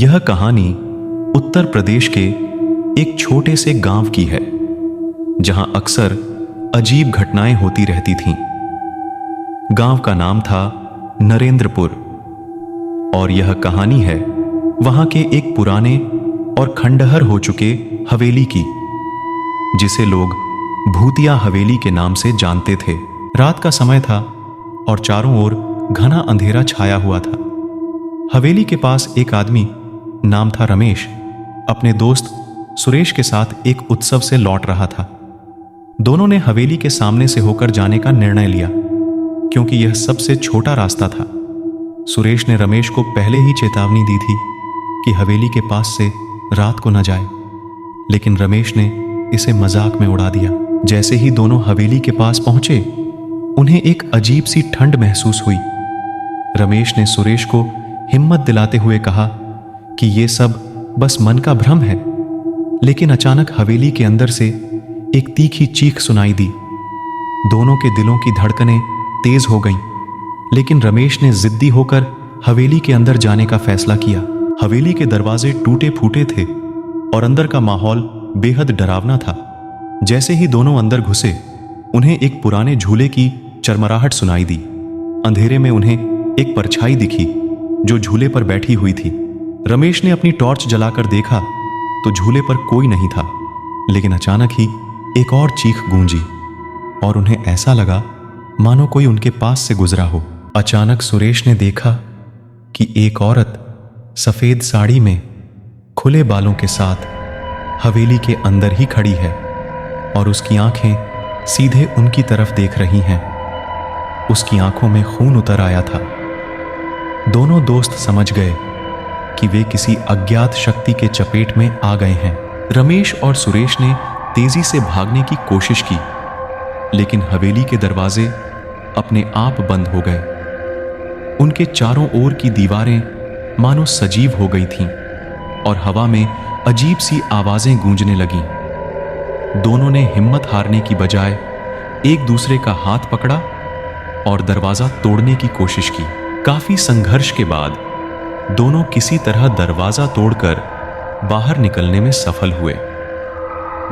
यह कहानी उत्तर प्रदेश के एक छोटे से गांव की है जहां अक्सर अजीब घटनाएं होती रहती थीं। गांव का नाम था नरेंद्रपुर और यह कहानी है वहां के एक पुराने और खंडहर हो चुके हवेली की, जिसे लोग भूतिया हवेली के नाम से जानते थे। रात का समय था और चारों ओर घना अंधेरा छाया हुआ था। हवेली के पास एक आदमी, नाम था रमेश, अपने दोस्त सुरेश के साथ एक उत्सव से लौट रहा था। दोनों ने हवेली के सामने से होकर जाने का निर्णय लिया क्योंकि यह सबसे छोटा रास्ता था। सुरेश ने रमेश को पहले ही चेतावनी दी थी कि हवेली के पास से रात को न जाए, लेकिन रमेश ने इसे मजाक में उड़ा दिया। जैसे ही दोनों हवेली के पास पहुंचे, उन्हें एक अजीब सी ठंड महसूस हुई। रमेश ने सुरेश को हिम्मत दिलाते हुए कहा कि यह सब बस मन का भ्रम है, लेकिन अचानक हवेली के अंदर से एक तीखी चीख सुनाई दी। दोनों के दिलों की धड़कनें तेज हो गईं, लेकिन रमेश ने जिद्दी होकर हवेली के अंदर जाने का फैसला किया। हवेली के दरवाजे टूटे फूटे थे और अंदर का माहौल बेहद डरावना था। जैसे ही दोनों अंदर घुसे, उन्हें एक पुराने झूले की चरमराहट सुनाई दी। अंधेरे में उन्हें एक परछाई दिखी जो झूले पर बैठी हुई थी। रमेश ने अपनी टॉर्च जलाकर देखा तो झूले पर कोई नहीं था, लेकिन अचानक ही एक और चीख गूंजी और उन्हें ऐसा लगा मानो कोई उनके पास से गुजरा हो। अचानक सुरेश ने देखा कि एक औरत सफेद साड़ी में खुले बालों के साथ हवेली के अंदर ही खड़ी है और उसकी आंखें सीधे उनकी तरफ देख रही हैं। उसकी आंखों में खून उतर आया था। दोनों दोस्त समझ गए कि वे किसी अज्ञात शक्ति के चपेट में आ गए हैं। रमेश और सुरेश ने तेजी से भागने की कोशिश की, लेकिन हवेली के दरवाजे अपने आप बंद हो गए। उनके चारों ओर की दीवारें मानो सजीव हो गई थीं और हवा में अजीब सी आवाजें गूंजने लगीं। दोनों ने हिम्मत हारने की बजाय एक दूसरे का हाथ पकड़ा और दरवाजा तोड़ने की कोशिश की। काफी संघर्ष के बाद दोनों किसी तरह दरवाजा तोड़कर बाहर निकलने में सफल हुए।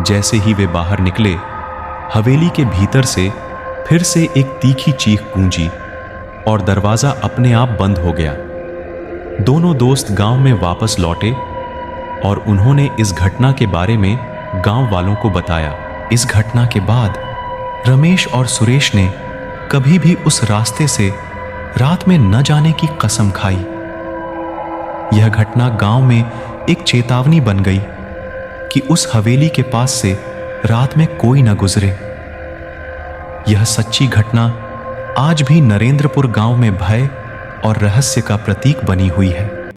जैसे ही वे बाहर निकले, हवेली के भीतर से फिर से एक तीखी चीख गूंजी और दरवाजा अपने आप बंद हो गया। दोनों दोस्त गांव में वापस लौटे और उन्होंने इस घटना के बारे में गांव वालों को बताया। इस घटना के बाद रमेश और सुरेश ने कभी भी उस रास्ते से रात में न जाने की कसम खाई। यह घटना गांव में एक चेतावनी बन गई कि उस हवेली के पास से रात में कोई न गुजरे। यह सच्ची घटना आज भी नरेंद्रपुर गांव में भय और रहस्य का प्रतीक बनी हुई है।